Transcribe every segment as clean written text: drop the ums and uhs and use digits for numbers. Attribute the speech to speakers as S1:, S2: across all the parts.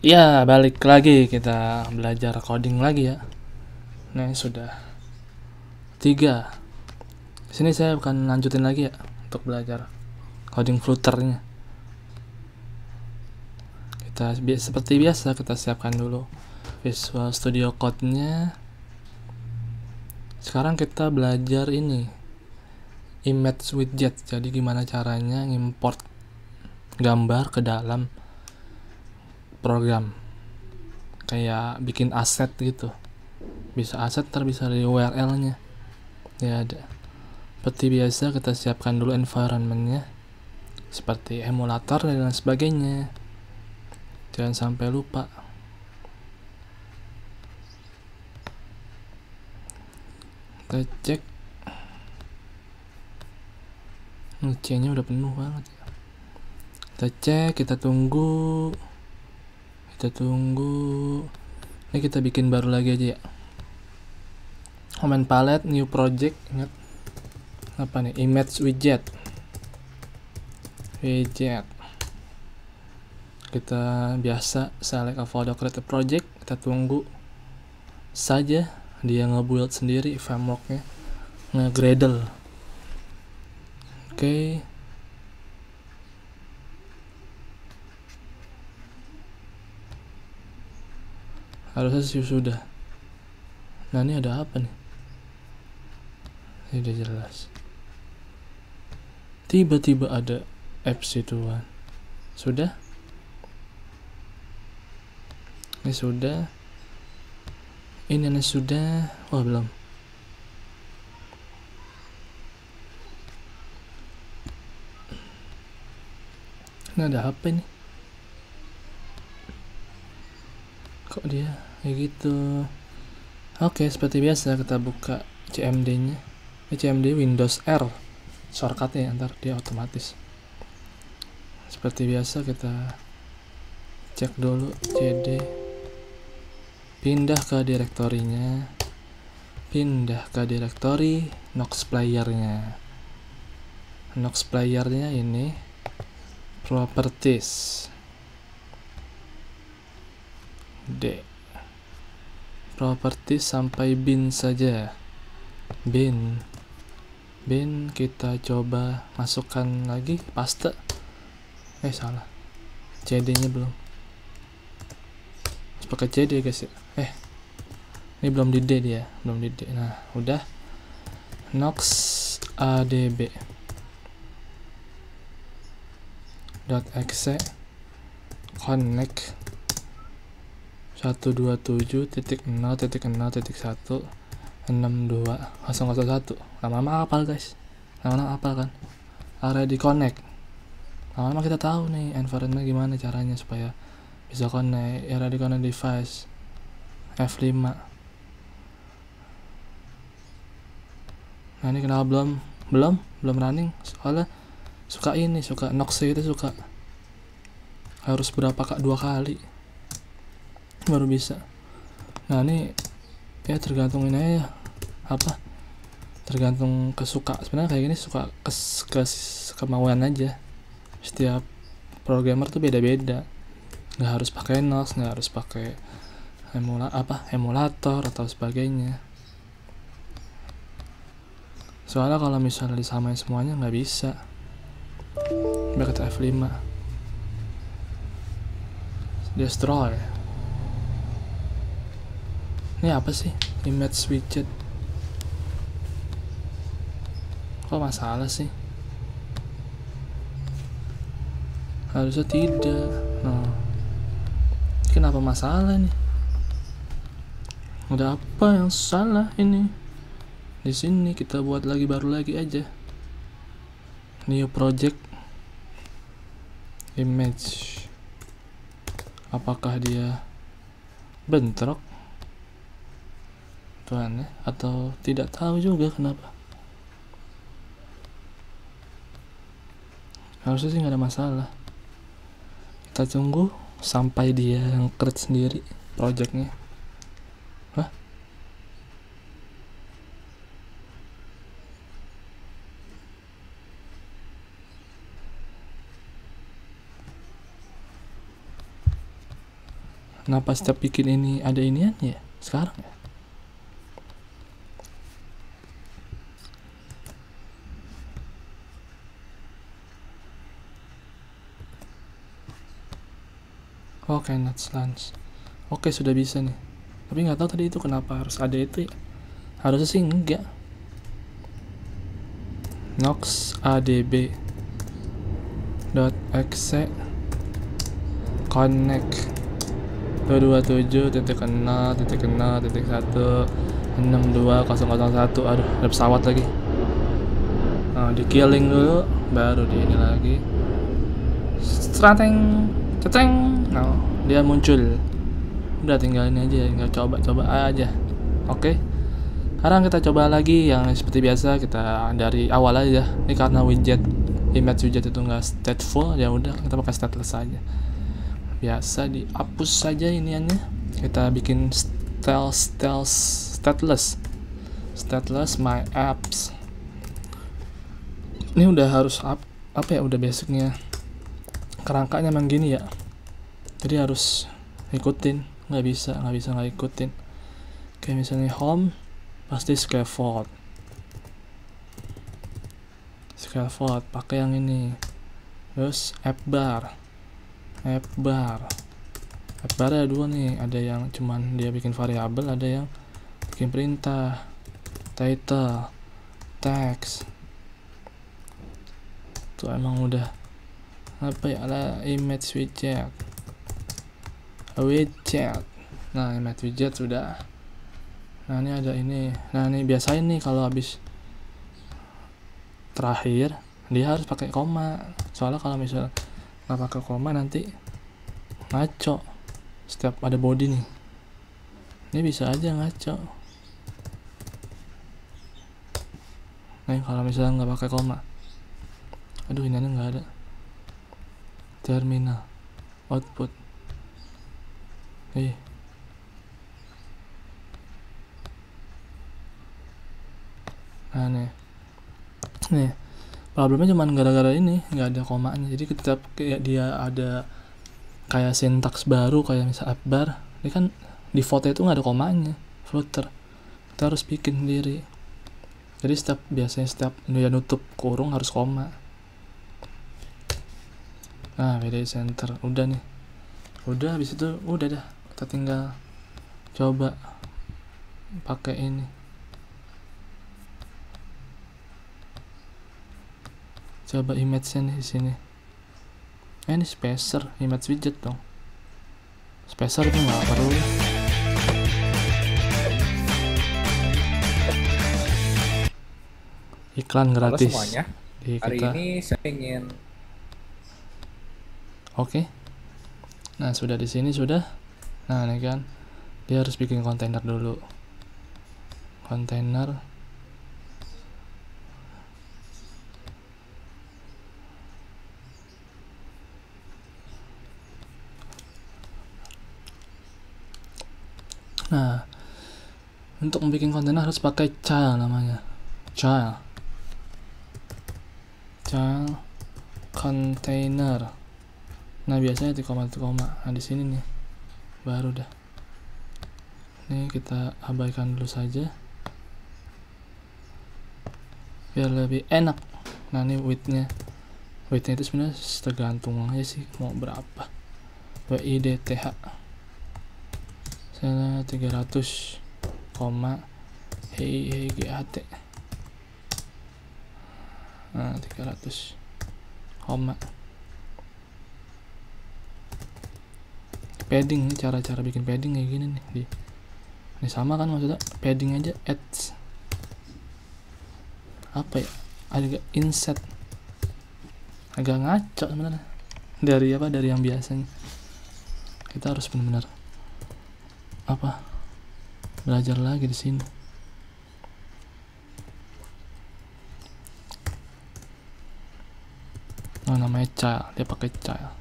S1: Ya, balik lagi kita belajar coding lagi ya. Nah, sudah 3. Sini saya akan lanjutin lagi ya untuk belajar coding Flutternya. Kita seperti biasa kita siapkan dulu Visual Studio Code-nya. Sekarang kita belajar ini image widget. Jadi gimana caranya import gambar ke dalam program. Kayak bikin aset gitu. Bisa aset bisa dari URL-nya. Ya ada. Seperti biasa kita siapkan dulu environment-nya seperti emulator dan lain sebagainya. Jangan sampai lupa. Kita cek. C-nya udah penuh banget ya. Kita cek, kita tunggu. Ini kita bikin baru lagi aja ya. Command palette, new project. Ingat apa nih? Image widget. Kita biasa select a folder, create a project. Kita tunggu saja dia nge-build sendiri frameworknya, nge-gradle. Oke. Harusnya sih sudah. Nah, ini ada apa nih? Ini udah jelas. Tiba-tiba ada apps ituan. Sudah? Ini sudah. Ini sudah. Oh, belum. Ini ada apa ini? Kok dia kayak gitu? Oke, seperti biasa kita buka CMD-nya. Ini CMD Windows R. Shortcut-nya ntar dia otomatis. Seperti biasa kita cek dulu cd, pindah ke direktorinya, pindah ke direktori Nox player-nya. Nox player-nya ini properties D, properties sampai bin saja. Bin kita coba masukkan lagi paste. Salah, cd-nya belum. Harus pakai cd guys ya. Ini belum di D dia, belum di D. Nah, udah. Nox adb .exe connect 127.0.0.1.62.001. Lama-lama apal guys, lama-lama apal kan. Already connect. Lama-lama kita tahu nih environment gimana caranya supaya bisa connect. Already connect device F5. Nah, ini kenapa belum running? Soalnya suka Nox itu suka harus berapa 2 kali baru bisa. Nah, ini ya tergantung ini ya, tergantung kesuka. Sebenarnya kayak gini suka kemauan aja. Setiap programmer tuh beda-beda. Nggak harus pakai Nox, nggak harus pakai emulator atau sebagainya. Soalnya kalau misalnya disamain semuanya nggak bisa. Back ke F5. Destroy. Ini apa sih? Image widget. Kok masalah sih? Harusnya tidak. Nah, kenapa masalah nih? Ada apa yang salah ini? Di sini kita buat lagi baru lagi aja. New project image. Apakah dia bentrok? Tuhan ya, atau tidak tahu juga kenapa. Harusnya sih nggak ada masalah. Kita tunggu sampai dia create sendiri projectnya. Kenapa setiap bikin ini ada inian ya sekarang ya? Oke, nuts lunch. Oke, sudah bisa nih. Tapi nggak tahu tadi itu kenapa harus ada itu ya. Harusnya sih enggak. Nox adb .exe connect 227.0.0.162.001. Aduh, ada pesawat lagi. Nah, di killing dulu, baru di ini lagi. Strateng, ceteng. Nah, dia muncul. Udah tinggal ini aja, tinggal coba-coba aja. Oke. Sekarang kita coba lagi yang seperti biasa, kita dari awal aja. Ini karena image widget itu nggak stateful, ya udah kita pakai stateless aja. Biasa dihapus saja iniannya. Kita bikin stateless my apps. Ini udah harus apa ya, udah basicnya. Kerangkanya emang gini ya. Jadi harus ikutin, nggak bisa nggak ikutin. Kayak misalnya home pasti scaffold pakai yang ini. Terus app bar ada dua nih, ada yang cuman dia bikin variabel, ada yang bikin perintah. Title, text, tuh emang udah apa ya, ada image widget. Nah, image widget sudah. Nah, ini ada ini. Nah, ini biasain nih kalau habis terakhir dia harus pakai koma. Soalnya kalau misal nggak pakai koma nanti ngaco. Setiap ada body nih. Ini bisa aja ngaco. Nah, kalau misalnya nggak pakai koma. Aduh, ini nggak ada. Terminal output. Nah, nih problemnya cuman gara-gara ini nggak ada komanya. Jadi kita kayak dia ada kayak sintaks baru, kayak misal app bar, ini kan defaultnya itu nggak ada komanya, footer. Kita harus bikin sendiri. Jadi biasanya setiap dia nutup kurung harus koma. Nah, VDI center udah nih. Udah, habis itu udah dah. Kita tinggal coba pakai ini. Coba image-nya nih di sini. Ini spacer, image widget dong. Spacer itu nggak perlu. Iklan gratis.
S2: Halo semuanya. Hari ini saya ingin.
S1: Oke. Nah, sudah di sini sudah. Nah, ini kan dia harus bikin kontainer dulu. Kontainer. Nah, untuk membuat kontainer harus pakai child namanya. Child container. Nah, biasanya di koma. Nah, di sini nih baru dah. Ini kita abaikan dulu saja biar lebih enak. Nah, ini width-nya itu sebenarnya tergantung aja sih mau berapa. width saya 300 HGHT. Nah, 300 padding. Nih cara bikin padding kayak gini nih. Ini sama kan maksudnya, padding aja adds apa ya, agak inset, agak ngaco sebenarnya dari yang biasanya. Kita harus benar-benar belajar lagi di sini. Oh, namanya child, dia pakai child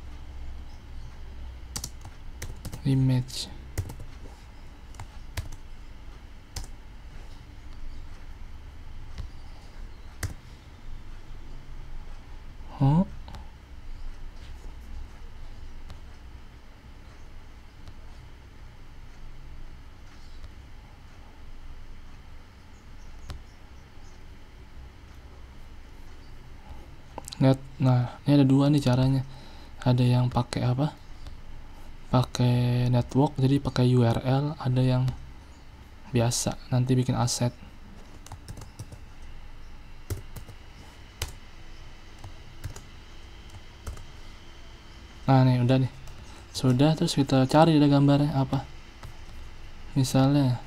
S1: image. Oh, Nah, ini ada dua nih caranya. Ada yang pakai apa? Pakai network, jadi pakai URL. Ada yang biasa, nanti bikin aset. Nah nih udah nih, sudah. Terus kita cari ada gambarnya apa, misalnya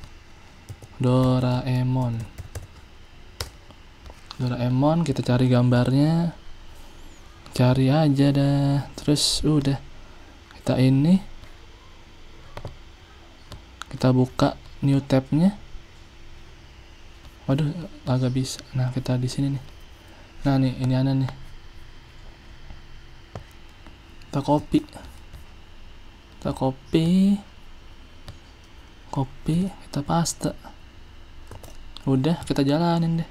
S1: Doraemon. Kita cari gambarnya, cari aja dah. Terus udah, kita buka new tabnya. Waduh, agak bisa. Nah, kita di sini nih. Nah nih, ini ada nih, kita copy, kita paste. Udah, kita jalanin deh.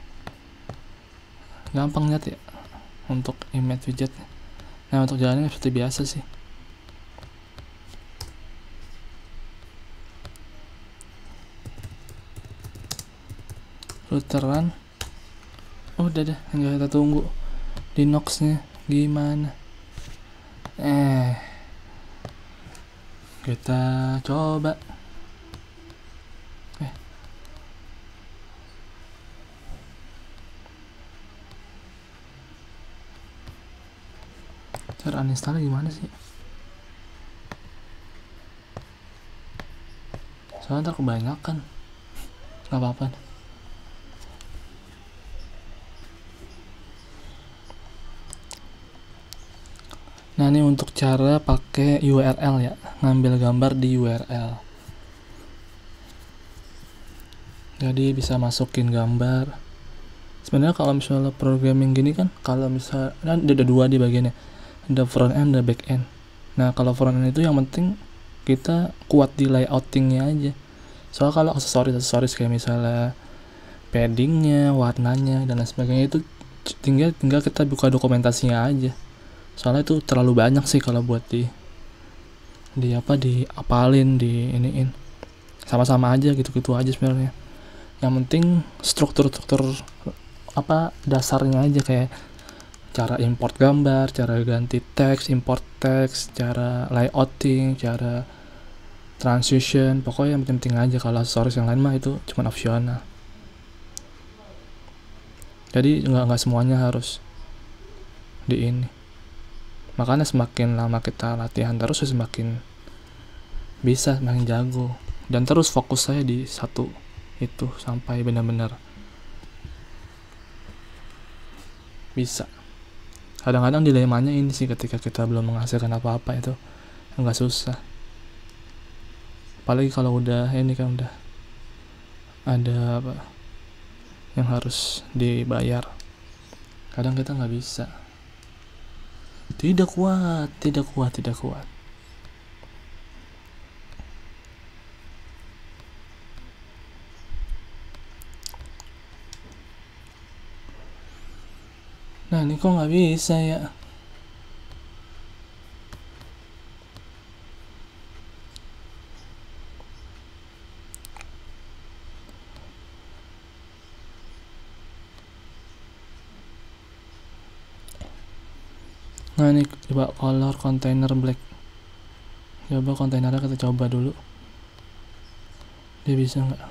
S1: Gampang lihat ya untuk image widget. Nah, untuk jalanin seperti biasa sih. Routeran. Udah deh, tinggal kita tunggu Linux-nya gimana. Kita coba. Cara uninstall gimana sih? Soalnya ntar kebanyakan. Gak apa-apa. Nah, ini untuk cara pakai URL ya, ngambil gambar di URL. Jadi bisa masukin gambar. Sebenarnya kalau misalnya programming gini kan, kalau misalnya ada dua di bagiannya, ada front end, ada back end. Nah, kalau front end itu yang penting kita kuat di layoutingnya aja. Soalnya kalau aksesoris kayak misalnya paddingnya, warnanya dan lain sebagainya, itu tinggal kita buka dokumentasinya aja. Soalnya itu terlalu banyak sih kalau buat diapalin, iniin. Sama-sama aja, gitu-gitu aja sebenarnya. Yang penting struktur dasarnya aja, kayak cara import gambar, cara ganti teks, import teks, cara layouting, cara transition. Pokoknya yang penting aja. Kalau aksesoris yang lain mah itu cuma opsional. Jadi nggak semuanya harus di ini. Makanya semakin lama kita latihan terus, semakin bisa, semakin jago. Dan terus fokus saya di satu itu sampai benar-benar bisa. Kadang-kadang dilemanya ini sih, ketika kita belum menghasilkan apa-apa, itu nggak susah. Apalagi kalau udah ini kan, udah ada apa yang harus dibayar, kadang kita nggak bisa. Tidak kuat. Nah, ini kok nggak bisa ya? Nah, ini coba color container black. Coba kontainernya kita coba dulu, dia bisa nggak?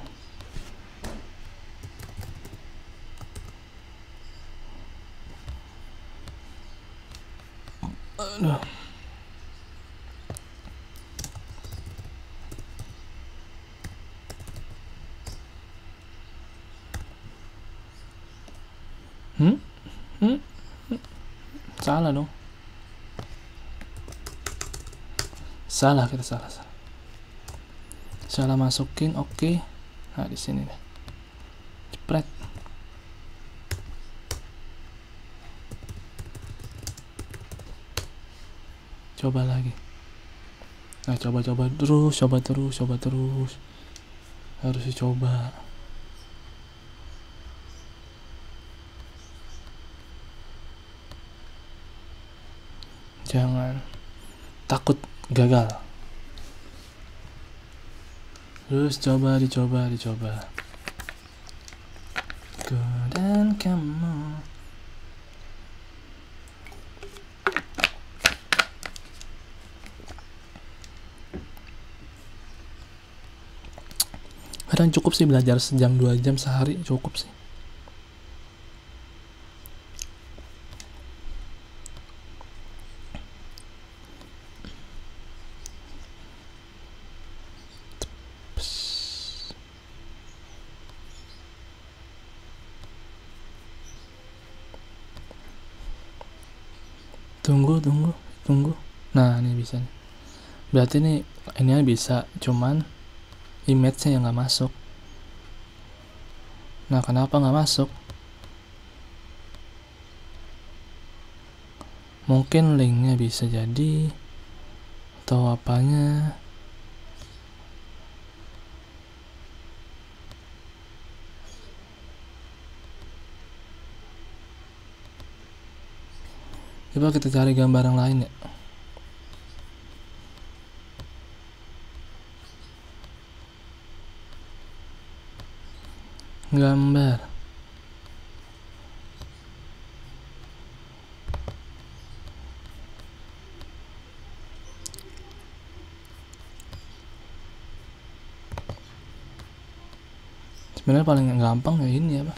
S1: Aduh. Salah dong. Kita salah masukin. Oke. Nah, di sini deh. Jepret. Coba lagi. Nah, coba terus. Harus dicoba. Jangan takut gagal. Terus dicoba. Ku dan kamu. Kadang cukup sih belajar sejam 2 jam sehari, cukup sih. Tunggu. Nah, ini bisa nih. Berarti ini bisa, cuman image-nya yang nggak masuk. Nah, kenapa nggak masuk? Mungkin linknya bisa jadi, atau apanya. Coba kita cari gambar yang lain ya. Gambar. Sebenarnya paling gampang ya ini apa?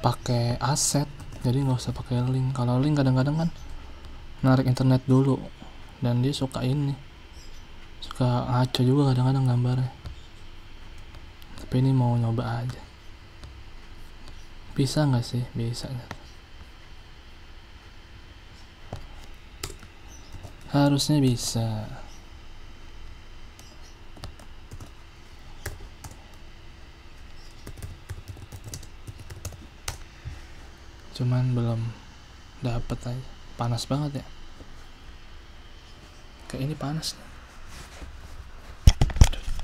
S1: Pakai aset. Jadi nggak usah pakai link. Kalau link kadang-kadang kan narik internet dulu, dan dia suka ngaco juga kadang-kadang gambarnya. Tapi ini mau nyoba aja. Bisa nggak sih? Bisa. Harusnya bisa. Cuman belum dapet aja. Panas banget ya. Kayak ini panas nih.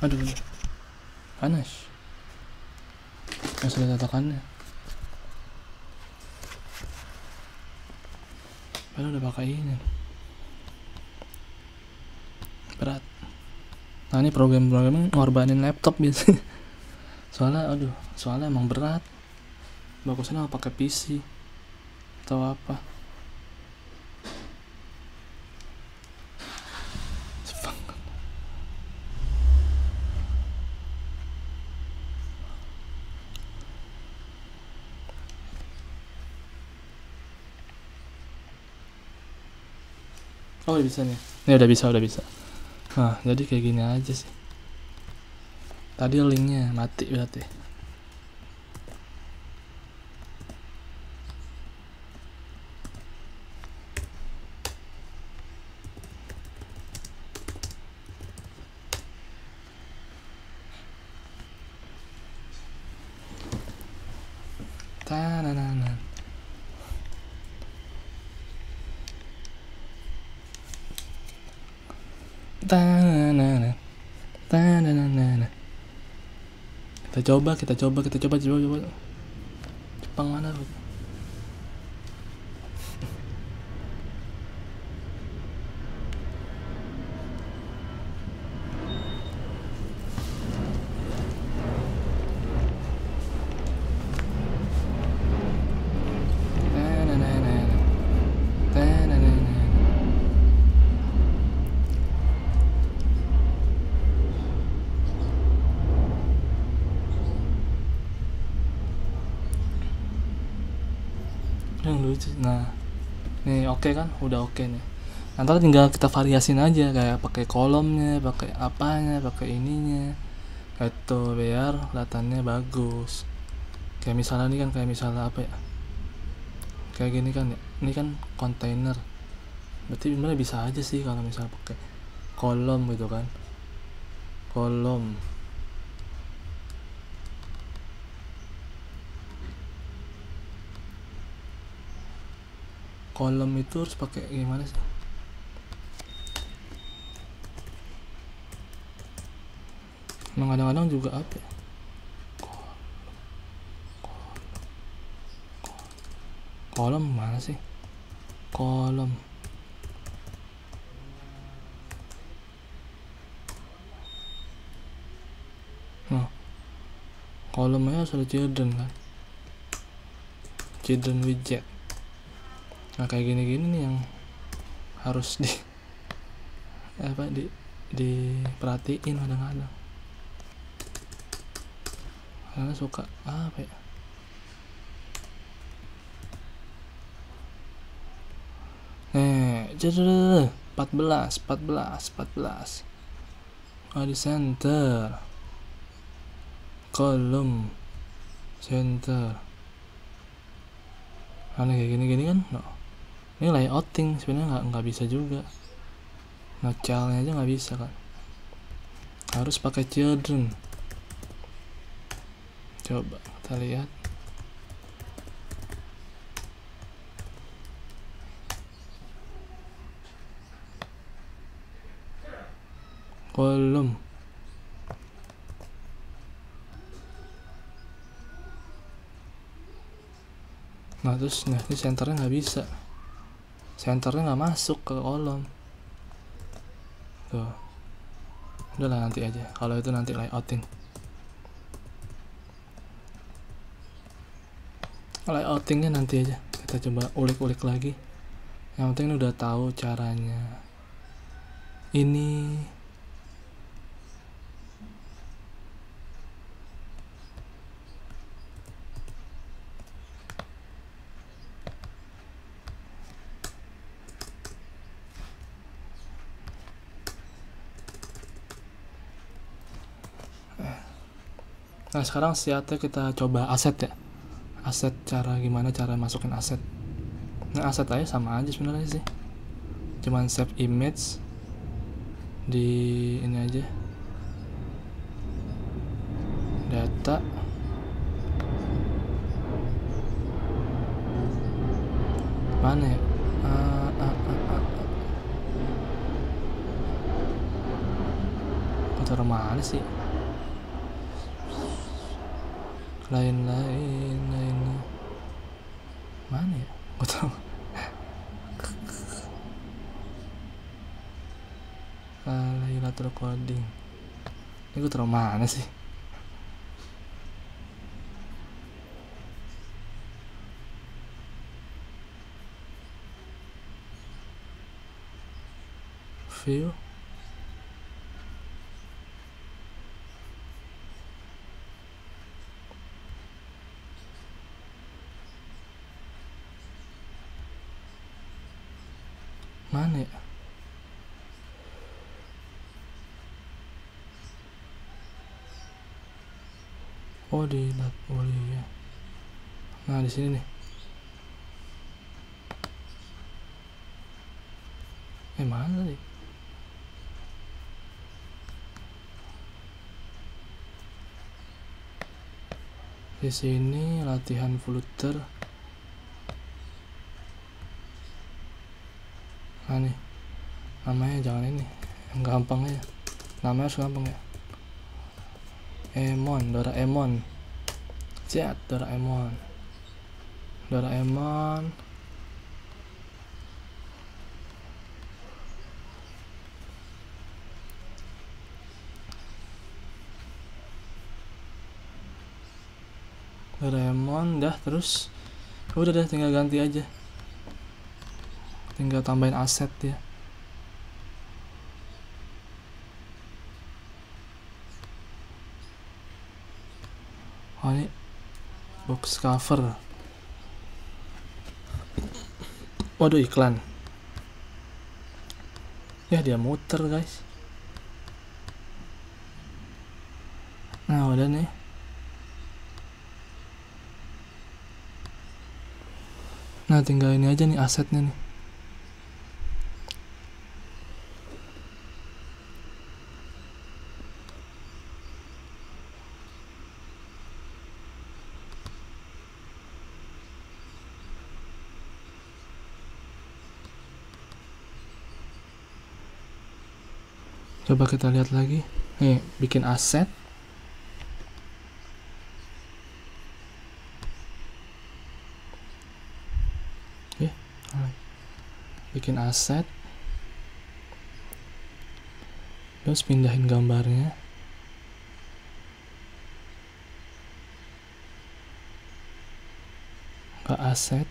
S1: Aduh. Panas. Masih ada tatakannya. Padahal udah pakai ini. Berat. Nah, ini program-programnya ngorbanin laptop biasanya. Soalnya emang berat. Bagusnya pakai PC atau apa. Oh, bisa nih. Ini udah bisa. Nah, jadi kayak gini aja sih. Tadi linknya mati berarti. Tanananan. Kita coba. Jepang mana? Yang lucu. Nah, nih oke kan, udah oke nih. Nanti tinggal kita variasin aja, kayak pakai kolomnya, pakai apanya, pakai ininya, itu biar kelihatannya bagus. Kayak misalnya ini kan, kayak misalnya apa ya, kayak gini kan ya, ini kan kontainer. Berarti sebenarnya bisa aja sih kalau misalnya pakai kolom gitu kan, kolom itu harus pakai gimana sih? Emang kadang-kadang juga apa ya? Kolom mana sih? Kolom. Nah, kolomnya harus ada children kan? Children widget. Nah, kayak gini-gini nih yang harus diperhatiin kadang-kadang. karena suka apa ya, jadi 14 di center kolom center. Karena kayak gini kan no. Ini layouting sebenarnya nggak bisa juga, nge-cellnya aja nggak bisa kan, harus pakai children. Coba kita lihat. Kolom. Nah terus ini senternya nggak bisa, senternya nggak masuk ke kolom tuh. Udahlah nanti aja, kalau itu nanti layouting. Layoutingnya nanti aja, kita coba ulik-ulik lagi. Yang penting udah tahu caranya. Ini nah sekarang siatnya kita coba aset ya. Aset, gimana cara masukin aset. Nah aset aja sama aja sebenarnya sih, cuman save image di ini aja, data, mana ya, taruh mana sih, lain mana ya, gue tau. Laylatul coding ini gue taruh mana sih. View, mana ya, oh di ya. Nah di sini nih, mana tadi, di sini latihan Flutter. Nah nih namanya jangan ini, yang gampang aja, namanya harus gampang ya. Doraemon, chat Doraemon. Dah terus udah tinggal ganti aja, tinggal tambahin aset ya. Oh ini box cover, waduh iklan ya, dia muter guys. Nah udah nih, nah tinggal ini aja nih asetnya nih. Coba kita lihat lagi nih, bikin aset, bikin aset, terus pindahin gambarnya ke aset,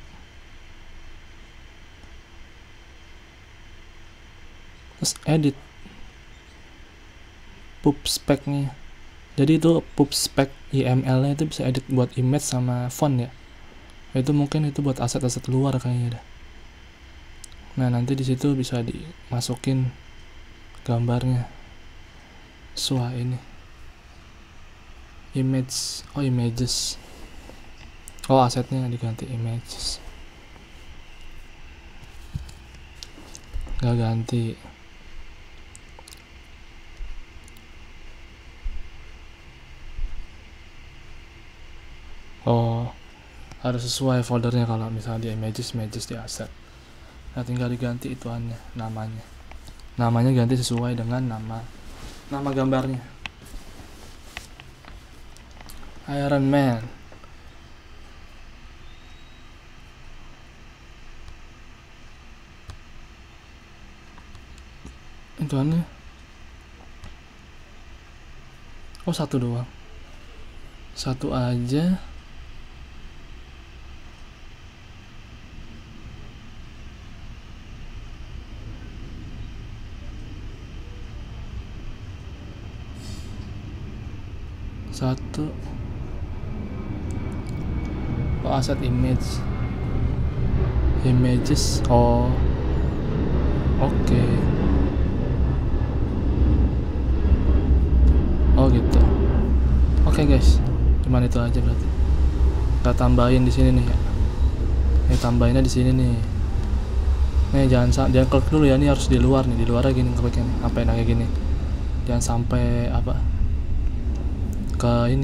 S1: terus edit pub speknya, Jadi itu pubspec IML nya itu bisa edit buat image sama font ya. Itu mungkin itu buat aset-aset luar kayaknya dah. Nah nanti di situ bisa dimasukin gambarnya. Ini image, images. Asetnya diganti images. Nggak ganti. Harus sesuai foldernya kalau misalnya di images di aset. Nah tinggal diganti ituannya, namanya ganti sesuai dengan nama gambarnya. Iron Man. Ituannya satu doang, satu aja. Satu. Aset images. Oke. Gitu. Oke guys, cuman itu aja berarti. Kita tambahin di sini nih ya. Tambahinnya di sini nih. Jangan klik dulu ya, ini harus di luar nih, di luar gini kliknya nih. Apa yang kayak gini. Jangan sampai ke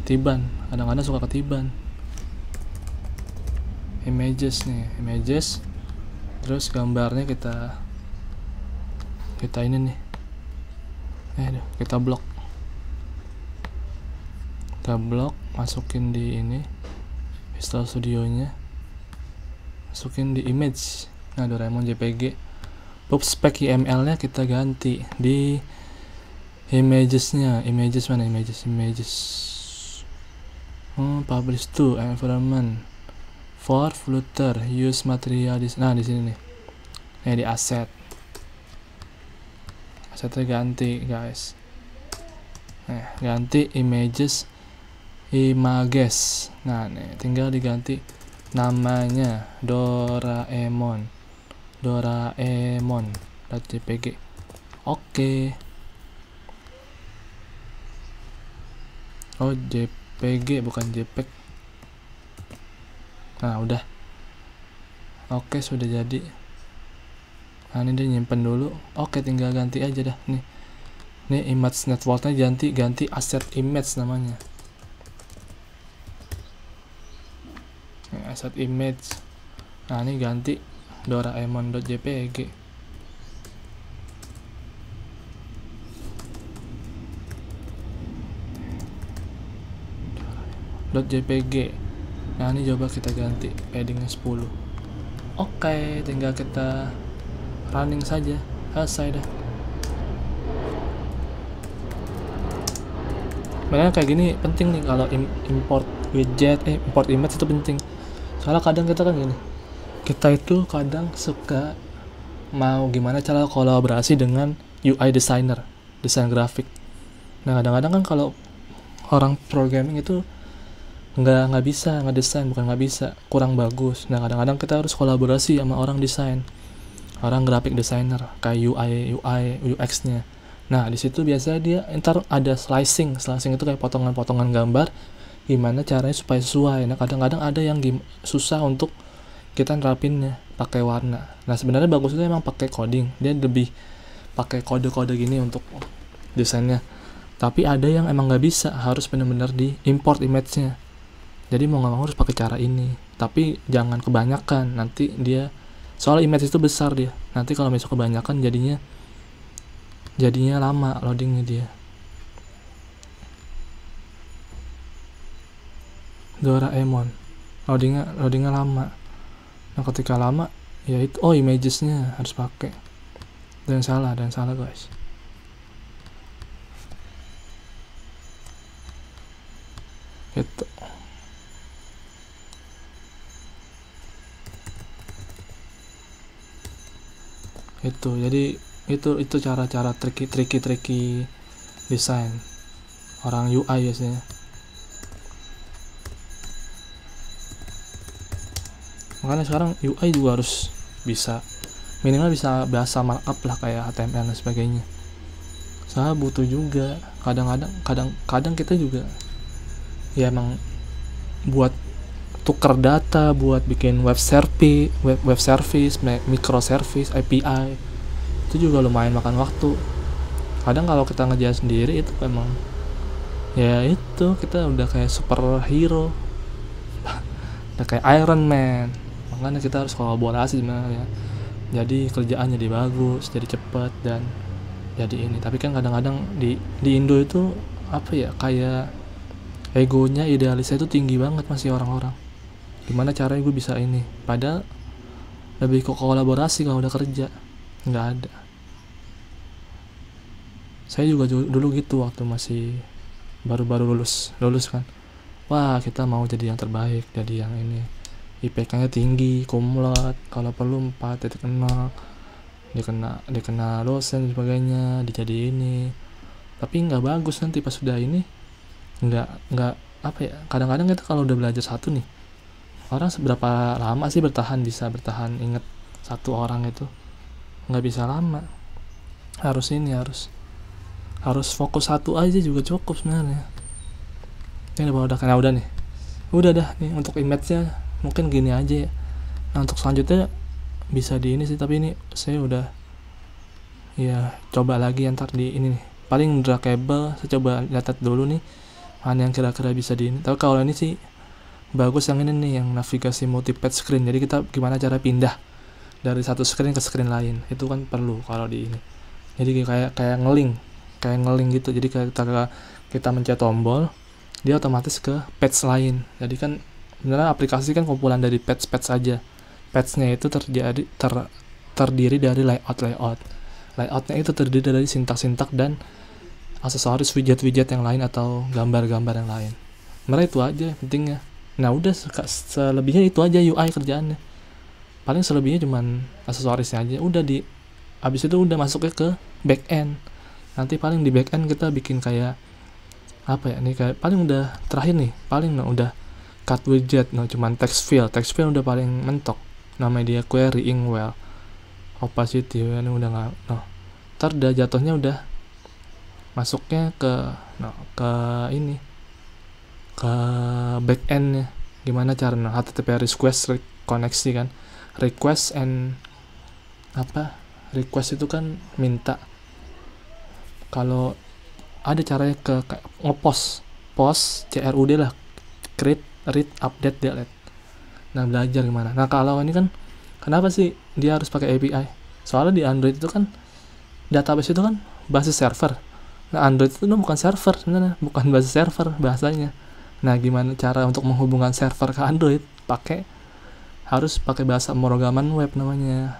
S1: ketiban. Kadang-kadang suka ketiban. Images. Terus gambarnya kita ini nih. Kita blok, masukin di ini Visual Studio-nya, masukin di image. Nah, Doraemon JPG. Pubspec IML-nya kita ganti di images-nya. Images. Publish to environment for Flutter, use material di sini nih. Di asetnya ganti guys. Ganti images. Nah nih tinggal diganti namanya Doraemon.jpg. Oke. JPG bukan JPEG. Nah udah. Oke, sudah jadi. Nah ini dia nyimpen dulu. Oke, tinggal ganti aja dah nih. Image networknya ganti aset image namanya. Aset image. Nah ini ganti Doraemon.jpg. .jpg. Nah ini coba kita ganti paddingnya 10. Oke, tinggal kita running saja. Selesai dah. Makanya kayak gini penting nih kalau import widget, import image itu penting. Soalnya kadang kita kan gini, kita itu kadang suka mau gimana cara kolaborasi dengan UI designer, desain grafik. Nah kadang-kadang kan kalau orang programming itu nggak bisa ngedesain, bukan nggak bisa, kurang bagus. Nah kadang-kadang kita harus kolaborasi sama orang desain, orang grafik designer, kayak UI UX-nya. Nah di situ biasanya dia ntar ada slicing itu kayak potongan-potongan gambar, gimana caranya supaya sesuai. Nah kadang-kadang ada yang susah untuk kita nerapinnya pakai warna. Nah sebenarnya bagusnya emang pakai coding, dia lebih pakai kode-kode gini untuk desainnya. Tapi ada yang emang nggak bisa, harus benar-benar di import image-nya. Jadi mau nggak mau harus pakai cara ini. Tapi jangan kebanyakan, nanti dia soal image itu besar dia. Nanti kalau misalnya kebanyakan jadinya lama loadingnya dia. Doraemon loadingnya lama. Nah ketika lama ya itu imagesnya harus pakai. Dan salah guys. Itu jadi itu cara-cara tricky desain, orang UI biasanya. Makanya sekarang UI juga harus bisa, minimal bisa bahasa markup lah kayak HTML dan sebagainya. Saya butuh juga kadang kita juga ya emang buat tuker data, buat bikin web service, microservice, API, itu juga lumayan makan waktu. Kadang kalau kita ngerjain sendiri itu memang ya itu kita udah kayak superhero, udah kayak Iron Man. Makanya kita harus kolaborasi sebenarnya, jadi kerjaan jadi bagus, jadi cepat dan jadi ini. Tapi kan kadang-kadang di Indo itu apa ya, kayak egonya, idealisnya itu tinggi banget masih orang-orang. Gimana caranya gue bisa ini, padahal lebih ke kolaborasi kalau udah kerja. Nggak ada. Saya juga dulu gitu waktu masih baru-baru lulus kan. Wah, kita mau jadi yang terbaik, jadi yang ini, IPK-nya tinggi, cum laude, kalau perlu 4.0, dikena dosen dan sebagainya, dijadi ini. Tapi nggak bagus nanti pas sudah ini, nggak apa ya, kadang-kadang kita kalau udah belajar satu nih, orang seberapa lama sih bisa bertahan inget satu orang itu? Nggak bisa lama. Harus fokus satu aja juga cukup sebenarnya. Ini udah nih, udah dah nih untuk image-nya mungkin gini aja ya. Nah, untuk selanjutnya bisa di ini sih, tapi ini saya udah ya coba lagi ntar di ini nih, paling draggable. Saya coba lihat dulu nih mana yang kira-kira bisa di ini. Tapi kalau ini sih bagus yang ini nih, yang navigasi multi-page screen. Jadi kita gimana cara pindah dari satu screen ke screen lain, itu kan perlu kalau di ini. Jadi kayak ngeling gitu. Jadi kita mencet tombol, dia otomatis ke page lain. Jadi kan sebenarnya aplikasi kan kumpulan dari page aja. Page-nya itu terdiri dari layoutnya itu terdiri dari sintak dan aksesoris widget yang lain atau gambar-gambar yang lain. Sebenarnya itu aja pentingnya. Nah udah, selebihnya itu aja UI kerjaannya. Paling selebihnya cuman aksesorisnya aja. Udah abis itu udah masuknya ke back end. Nanti paling di back end kita bikin kayak apa ya, nih kayak paling udah terakhir nih, paling udah cut widget, cuman text field udah paling mentok. Namanya dia query well, opacity ini udah nggak, ntar udah jatuhnya udah masuknya ke ini, ke back endnya. Gimana cara HTTP request koneksi kan, request itu kan minta, kalau ada caranya ke ngepost CRUD lah, create, read, update, delete. Nah belajar gimana. Nah kalau ini kan kenapa sih dia harus pakai API? Soalnya di Android itu kan database itu kan basis server. Nah Android itu bukan server sebenarnya, bukan basis server bahasanya. Nah gimana cara untuk menghubungkan server ke Android? Harus pakai bahasa pemrograman web namanya.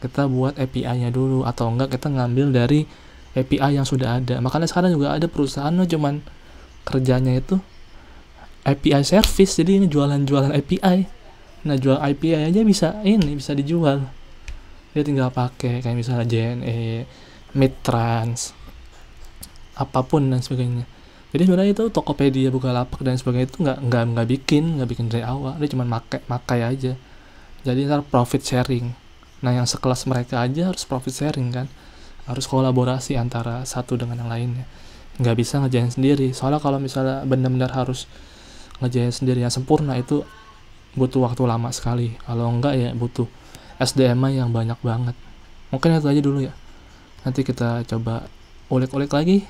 S1: Kita buat API-nya dulu, atau enggak kita ngambil dari API yang sudah ada. Makanya sekarang juga ada perusahaan cuman kerjanya itu API service, jadi ini jualan API. Nah jual API aja bisa dijual. Dia tinggal pakai kayak misalnya JNE, Midtrans, apapun dan sebagainya. Jadi sebenarnya itu Tokopedia, Bukalapak dan sebagainya itu nggak bikin dari awal. Dia cuma makai aja. Jadi ntar profit sharing. Nah yang sekelas mereka aja harus profit sharing kan, harus kolaborasi antara satu dengan yang lainnya. Nggak bisa ngerjain sendiri. Soalnya kalau misalnya benar-benar harus ngerjain sendiri yang sempurna itu butuh waktu lama sekali. Kalau enggak ya butuh SDM yang banyak banget. Mungkin itu aja dulu ya. Nanti kita coba ulik-ulik lagi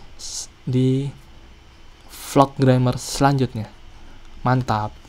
S1: di vlog grammar selanjutnya. Mantap.